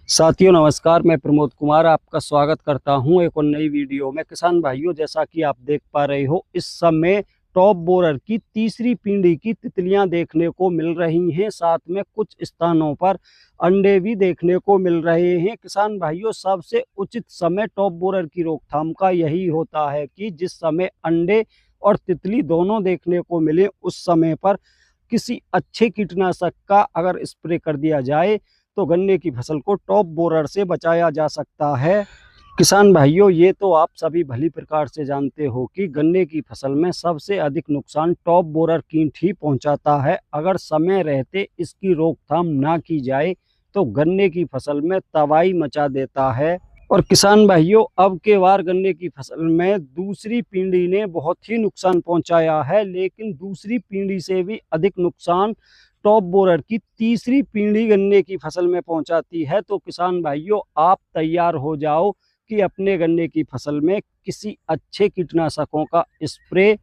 साथियों नमस्कार, मैं प्रमोद कुमार आपका स्वागत करता हूं एक और नई वीडियो में। किसान भाइयों, जैसा कि आप देख पा रहे हो, इस समय टॉप बोरर की तीसरी पीढ़ी की तितलियां देखने को मिल रही हैं। साथ में कुछ स्थानों पर अंडे भी देखने को मिल रहे हैं। किसान भाइयों, सबसे उचित समय टॉप बोरर की रोकथाम का यही होता है कि जिस समय अंडे और तितली दोनों देखने को मिले, उस समय पर किसी अच्छे कीटनाशक का अगर स्प्रे कर दिया जाए तो गन्ने की फसल को टॉप बोरर से बचाया जा सकता है। किसान भाइयों, ये तो आप सभी भली प्रकार से जानते हो कि गन्ने की फसल में सबसे अधिक नुकसान टॉप बोरर कीट ही पहुंचाता है। अगर समय रहते इसकी रोकथाम ना की जाए तो गन्ने की फसल में तबाही मचा देता है। और किसान भाइयों, अब के बार गन्ने की फसल में दूसरी पीढ़ी ने बहुत ही नुकसान पहुंचाया है, लेकिन दूसरी पीढ़ी से भी अधिक नुकसान टॉप बोरर की तीसरी पीढ़ी गन्ने की फसल में पहुंचाती है। तो किसान भाइयों, आप तैयार हो जाओ कि अपने गन्ने की फसल में किसी अच्छे कीटनाशकों का स्प्रे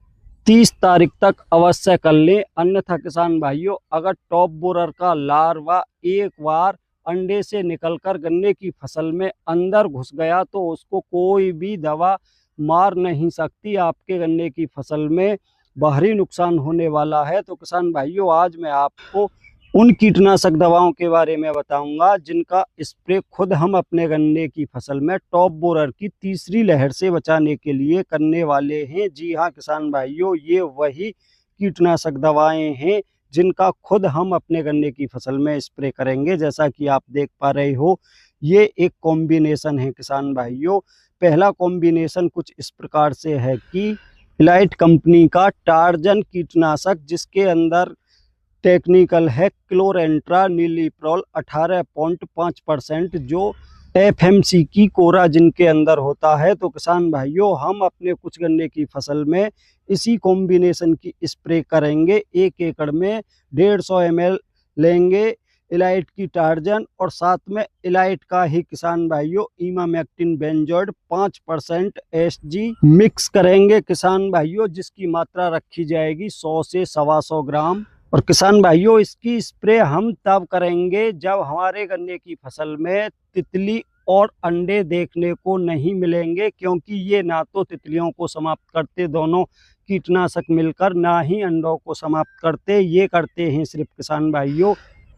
30 तारीख तक अवश्य कर लें। अन्यथा किसान भाइयों, अगर टॉप बोरर का लार्वा एक बार अंडे से निकलकर गन्ने की फसल में अंदर घुस गया तो उसको कोई भी दवा मार नहीं सकती। आपके गन्ने की फसल में बाहरी नुकसान होने वाला है। तो किसान भाइयों, आज मैं आपको उन कीटनाशक दवाओं के बारे में बताऊंगा जिनका स्प्रे खुद हम अपने गन्ने की फसल में टॉप बोरर की तीसरी लहर से बचाने के लिए करने वाले हैं। जी हाँ किसान भाइयों, ये वही कीटनाशक दवाएं हैं जिनका खुद हम अपने गन्ने की फसल में स्प्रे करेंगे। जैसा कि आप देख पा रहे हो, ये एक कॉम्बिनेशन है किसान भाइयों। पहला कॉम्बिनेशन कुछ इस प्रकार से है कि इलाइट कंपनी का टार्जन कीटनाशक, जिसके अंदर टेक्निकल है क्लोरेंट्रा नीलीप्रॉल 18.5%, जो एफएमसी की कोरा जिनके अंदर होता है। तो किसान भाइयों, हम अपने कुछ गन्ने की फसल में इसी कॉम्बिनेशन की स्प्रे करेंगे। 1 एकड़ में 150 ml लेंगे इलाइट की टार्जन, और साथ में इलाइट का ही किसान भाइयों इमामेक्टिन बेंजोएट 5% एसजी मिक्स करेंगे किसान भाइयों, जिसकी मात्रा रखी जाएगी 100 से 125 ग्राम। और किसान भाइयों, इसकी स्प्रे हम तब करेंगे जब हमारे गन्ने की फसल में तितली और अंडे देखने को नहीं मिलेंगे, क्योंकि ये ना तो तितलियों को समाप्त करते दोनों कीटनाशक मिलकर, ना ही अंडों को समाप्त करते। ये करते हैं सिर्फ किसान भाइयों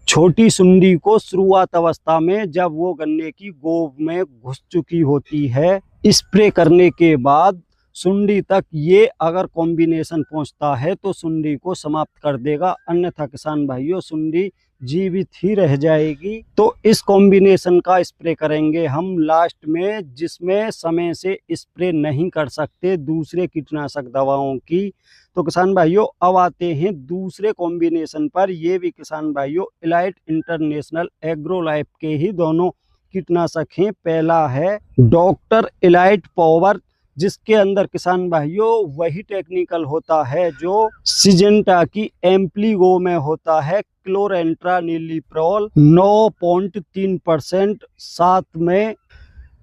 छोटी सुंडी को शुरुआत अवस्था में, जब वो गन्ने की गोब में घुस चुकी होती है। स्प्रे करने के बाद सुंडी तक ये अगर कॉम्बिनेशन पहुंचता है तो सुंडी को समाप्त कर देगा, अन्यथा किसान भाइयों सुंडी जीवित ही रह जाएगी। तो इस कॉम्बिनेशन का स्प्रे करेंगे हम लास्ट में, जिसमें समय से स्प्रे नहीं कर सकते दूसरे कीटनाशक दवाओं की। तो किसान भाइयों, अब आते हैं दूसरे कॉम्बिनेशन पर। ये भी किसान भाइयों इलाइट इंटरनेशनल एग्रोलाइफ के ही दोनों कीटनाशक हैं। पहला है डॉक्टर इलाइट पावर, जिसके अंदर किसान भाइयों वही टेक्निकल होता है जो सिजेंटा की एम्प्लीगो में होता है। क्लोरेंट्रा नीलीप्रॉल 9.3%, साथ में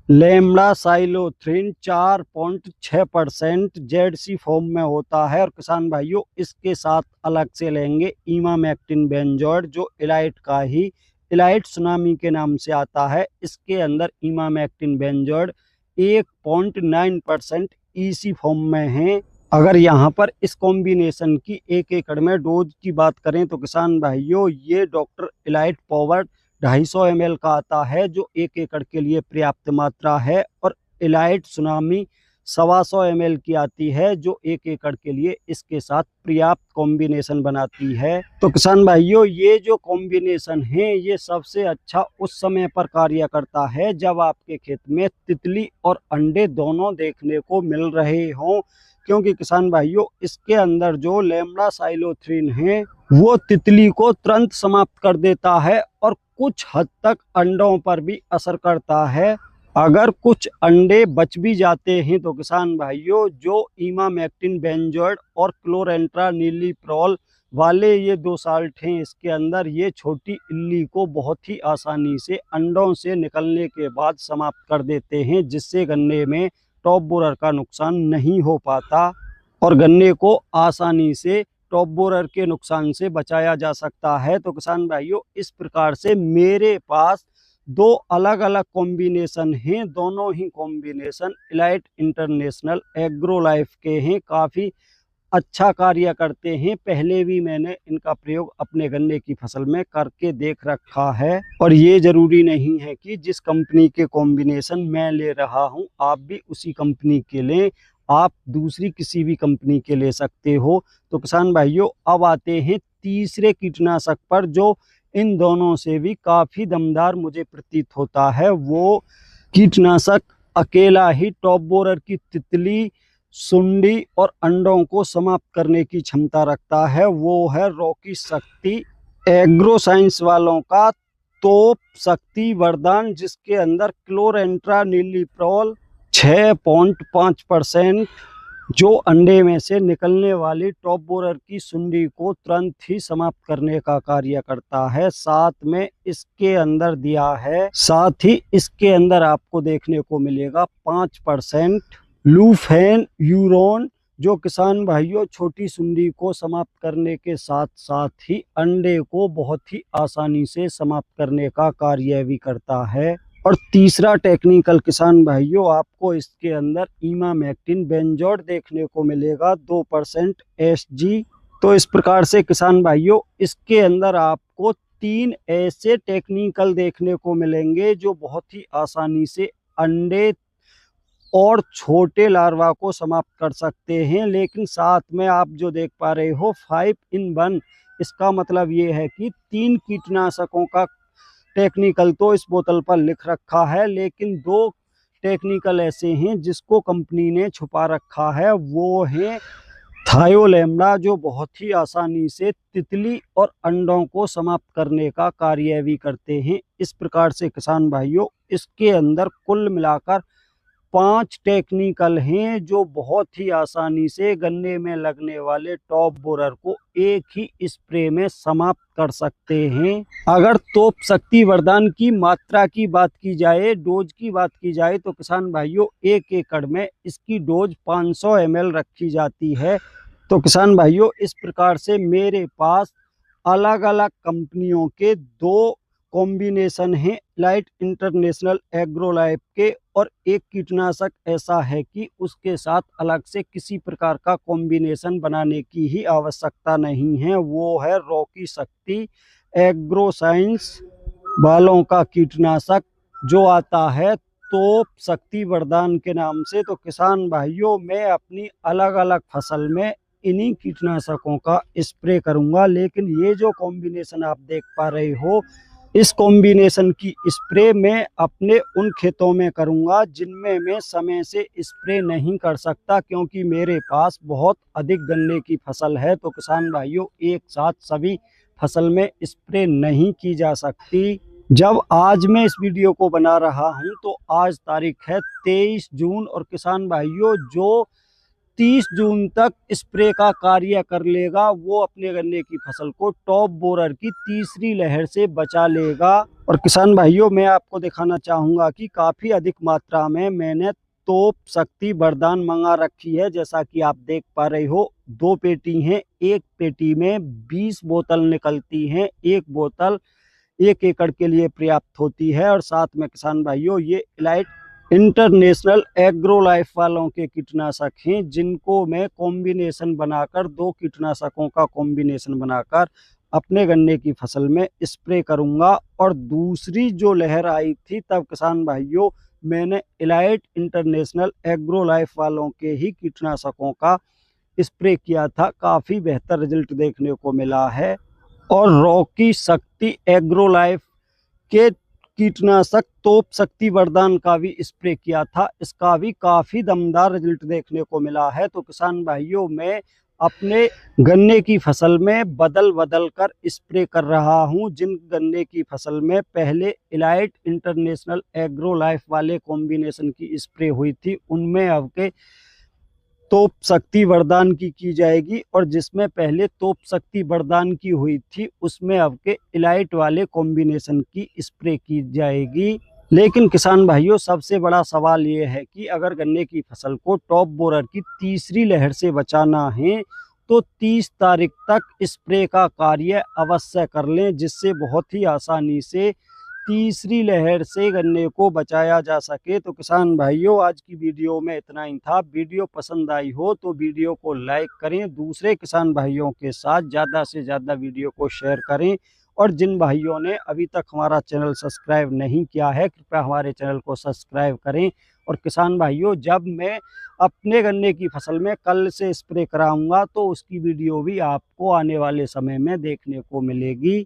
लेमड़ा साइलोथ्रिन 4.6% जेडसी फॉर्म में होता है। और किसान भाइयों, इसके साथ अलग से लेंगे इमामेक्टिन बेंजोएट, जो इलाइट का ही इलाइट सुनामी के नाम से आता है। इसके अंदर इमामेक्टिन बेंजोएट 1.9% ईसी फॉर्म में है। अगर यहाँ पर इस कॉम्बिनेशन की 1 एकड़ में डोज की बात करें तो किसान भाइयों, ये डॉक्टर इलाइट पावर 250 ml का आता है, जो 1 एकड़ के लिए पर्याप्त मात्रा है। और इलाइट सुनामी 125 ml की आती है, जो 1 एकड़ के लिए इसके साथ पर्याप्त कॉम्बिनेशन बनाती है। तो किसान भाइयों, ये जो कॉम्बिनेशन है ये सबसे अच्छा उस समय पर कार्य करता है जब आपके खेत में तितली और अंडे दोनों देखने को मिल रहे हों, क्योंकि किसान भाइयों इसके अंदर जो लेमड़ा साइलोथ्रिन है वो तितली को तुरंत समाप्त कर देता है और कुछ हद तक अंडों पर भी असर करता है। अगर कुछ अंडे बच भी जाते हैं तो किसान भाइयों, जो इमामेक्टिन बेंजोएट और क्लोरेंट्रा नीलीप्रॉल वाले ये 2 साल्ट हैं इसके अंदर, ये छोटी इल्ली को बहुत ही आसानी से अंडों से निकलने के बाद समाप्त कर देते हैं, जिससे गन्ने में टॉप बोरर का नुकसान नहीं हो पाता और गन्ने को आसानी से टॉप बोरर के नुकसान से बचाया जा सकता है। तो किसान भाइयों, इस प्रकार से मेरे पास दो अलग अलग कॉम्बिनेशन हैं, दोनों ही combination Elite International Agro Life के हैं, काफ़ी अच्छा कार्य करते हैं। पहले भी मैंने इनका प्रयोग अपने गन्ने की फसल में करके देख रखा है और ये जरूरी नहीं है कि जिस कंपनी के कॉम्बिनेशन मैं ले रहा हूं आप भी उसी कंपनी के लें, आप दूसरी किसी भी कंपनी के ले सकते हो। तो किसान भाइयों, अब आते हैं तीसरे कीटनाशक पर जो इन दोनों से भी काफ़ी दमदार मुझे प्रतीत होता है। वो कीटनाशक अकेला ही टॉप बोरर की तितली, सुंडी और अंडों को समाप्त करने की क्षमता रखता है। वो है रॉकी शक्ति एग्रो साइंस वालों का तोप शक्ति वरदान, जिसके अंदर क्लोरेंट्रानिलीप्रोल 6.5% जो अंडे में से निकलने वाली टॉप बोरर की सुंडी को तुरंत ही समाप्त करने का कार्य करता है। साथ में इसके अंदर दिया है, साथ ही इसके अंदर आपको देखने को मिलेगा 5% लूफेन यूरोन, जो किसान भाइयों छोटी सुंडी को समाप्त करने के साथ साथ ही अंडे को बहुत ही आसानी से समाप्त करने का कार्य भी करता है। और तीसरा टेक्निकल किसान भाइयों, आपको इसके अंदर इमामेक्टिन बेंजोएट देखने को मिलेगा 2% SG। तो इस प्रकार से किसान भाइयों इसके अंदर आपको 3 ऐसे टेक्निकल देखने को मिलेंगे जो बहुत ही आसानी से अंडे और छोटे लार्वा को समाप्त कर सकते हैं। लेकिन साथ में आप जो देख पा रहे हो 5 in 1, इसका मतलब ये है कि 3 कीटनाशकों का टेक्निकल तो इस बोतल पर लिख रखा है, लेकिन 2 टेक्निकल ऐसे हैं जिसको कंपनी ने छुपा रखा है। वो है थायोलैम्डा, जो बहुत ही आसानी से तितली और अंडों को समाप्त करने का कार्य भी करते हैं। इस प्रकार से किसान भाइयों इसके अंदर कुल मिलाकर 5 टेक्निकल हैं जो बहुत ही आसानी से गन्ने में लगने वाले टॉप बोरर को एक ही स्प्रे में समाप्त कर सकते हैं। अगर तोप शक्ति वरदान की मात्रा की बात की जाए, डोज की बात की जाए, तो किसान भाइयों 1 एकड़ में इसकी डोज 500 ml रखी जाती है। तो किसान भाइयों इस प्रकार से मेरे पास अलग अलग कंपनियों के 2 कॉम्बिनेशन है इलाइट इंटरनेशनल एग्रो लाइफ के, और एक कीटनाशक ऐसा है कि उसके साथ अलग से किसी प्रकार का कॉम्बिनेशन बनाने की ही आवश्यकता नहीं है। वो है रॉकी शक्ति एग्रो साइंस वालों का कीटनाशक जो आता है तोप शक्ति वरदान के नाम से। तो किसान भाइयों मैं अपनी अलग अलग फसल में इन्हीं कीटनाशकों का स्प्रे करूंगा, लेकिन ये जो कॉम्बिनेशन आप देख पा रहे हो, इस कॉम्बिनेशन की स्प्रे मैं अपने उन खेतों में करूंगा जिनमें मैं समय से स्प्रे नहीं कर सकता, क्योंकि मेरे पास बहुत अधिक गन्ने की फसल है। तो किसान भाइयों एक साथ सभी फसल में स्प्रे नहीं की जा सकती। जब आज मैं इस वीडियो को बना रहा हूं तो आज तारीख है 23 जून, और किसान भाइयों जो 30 जून तक स्प्रे का कार्य कर लेगा वो अपने गन्ने की फसल को टॉप बोरर की तीसरी लहर से बचा लेगा। और किसान भाइयों मैं आपको दिखाना चाहूंगा कि काफी अधिक मात्रा में मैंने तोप शक्ति वरदान मंगा रखी है। जैसा कि आप देख पा रहे हो 2 पेटी हैं, एक पेटी में 20 बोतल निकलती हैं। एक बोतल 1 एकड़ के लिए पर्याप्त होती है। और साथ में किसान भाइयों ये इलाइट इंटरनेशनल एग्रो लाइफ वालों के कीटनाशक हैं, जिनको मैं कॉम्बिनेशन बनाकर 2 कीटनाशकों का कॉम्बिनेशन बनाकर अपने गन्ने की फसल में स्प्रे करूंगा। और दूसरी जो लहर आई थी तब किसान भाइयों मैंने इलाइट इंटरनेशनल एग्रो लाइफ वालों के ही कीटनाशकों का स्प्रे किया था, काफ़ी बेहतर रिजल्ट देखने को मिला है। और रॉकी शक्ति एग्रो लाइफ के कीटनाशक तोप शक्ति वरदान का भी स्प्रे किया था, इसका भी काफ़ी दमदार रिजल्ट देखने को मिला है। तो किसान भाइयों मैं अपने गन्ने की फसल में बदल बदल कर स्प्रे कर रहा हूं। जिन गन्ने की फसल में पहले इलाइट इंटरनेशनल एग्रो लाइफ वाले कॉम्बिनेशन की स्प्रे हुई थी, उनमें अब के तोप शक्ति वरदान की जाएगी, और जिसमें पहले तोप शक्ति वरदान की हुई थी उसमें अब के इलाइट वाले कॉम्बिनेशन की स्प्रे की जाएगी। लेकिन किसान भाइयों सबसे बड़ा सवाल ये है कि अगर गन्ने की फसल को टॉप बोरर की तीसरी लहर से बचाना है तो 30 तारीख तक स्प्रे का कार्य अवश्य कर लें, जिससे बहुत ही आसानी से तीसरी लहर से गन्ने को बचाया जा सके। तो किसान भाइयों, आज की वीडियो में इतना ही था। वीडियो पसंद आई हो तो वीडियो को लाइक करें, दूसरे किसान भाइयों के साथ ज़्यादा से ज़्यादा वीडियो को शेयर करें, और जिन भाइयों ने अभी तक हमारा चैनल सब्सक्राइब नहीं किया है, कृपया हमारे चैनल को सब्सक्राइब करें। और किसान भाइयों, जब मैं अपने गन्ने की फसल में कल से स्प्रे कराऊंगा तो उसकी वीडियो भी आपको आने वाले समय में देखने को मिलेगी।